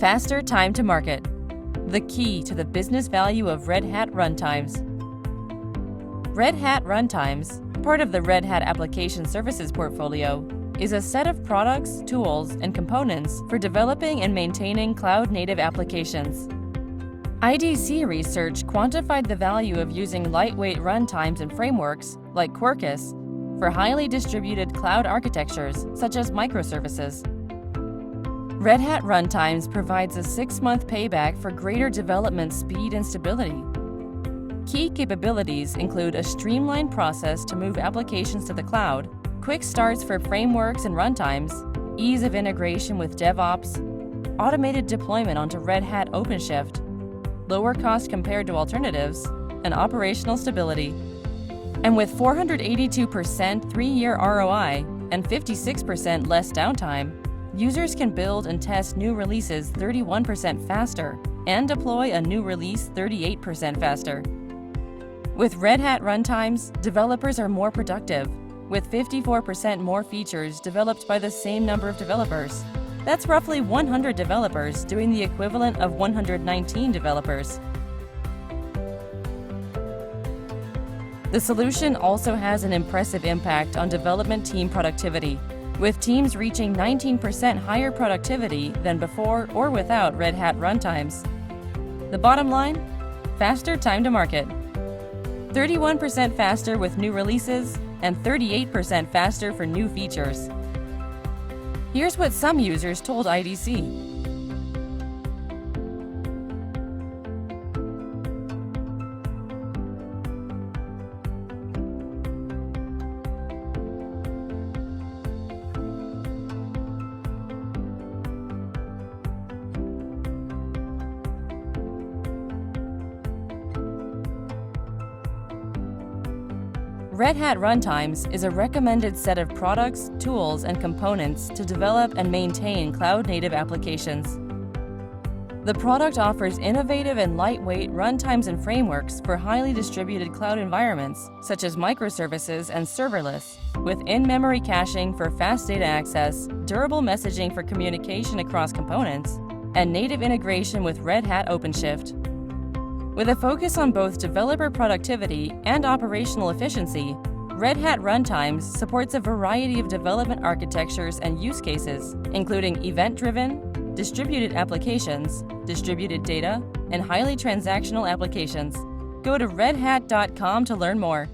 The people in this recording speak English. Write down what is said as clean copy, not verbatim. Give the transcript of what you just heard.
Faster time to market. The key to the business value of Red Hat Runtimes. Red Hat Runtimes, part of the Red Hat Application Services portfolio, is a set of products, tools, and components for developing and maintaining cloud-native applications. IDC research quantified the value of using lightweight runtimes and frameworks, like Quarkus, for highly distributed cloud architectures, such as microservices. Red Hat Runtimes provides a 6-month payback for greater development speed and stability. Key capabilities include a streamlined process to move applications to the cloud, quick starts for frameworks and runtimes, ease of integration with DevOps, automated deployment onto Red Hat OpenShift, lower cost compared to alternatives, and operational stability. And with 482% 3-year ROI and 56% less downtime, users can build and test new releases 31% faster and deploy a new release 38% faster. With Red Hat Runtimes, developers are more productive, with 54% more features developed by the same number of developers. That's roughly 100 developers doing the equivalent of 119 developers. The solution also has an impressive impact on development team productivity, with teams reaching 19% higher productivity than before or without Red Hat Runtimes. The bottom line? Faster time to market. 31% faster with new releases and 38% faster for new features. Here's what some users told IDC. Red Hat Runtimes is a recommended set of products, tools, and components to develop and maintain cloud-native applications. The product offers innovative and lightweight runtimes and frameworks for highly distributed cloud environments, such as microservices and serverless, with in-memory caching for fast data access, durable messaging for communication across components, and native integration with Red Hat OpenShift. With a focus on both developer productivity and operational efficiency, Red Hat Runtimes supports a variety of development architectures and use cases, including event-driven, distributed applications, distributed data, and highly transactional applications. Go to redhat.com to learn more.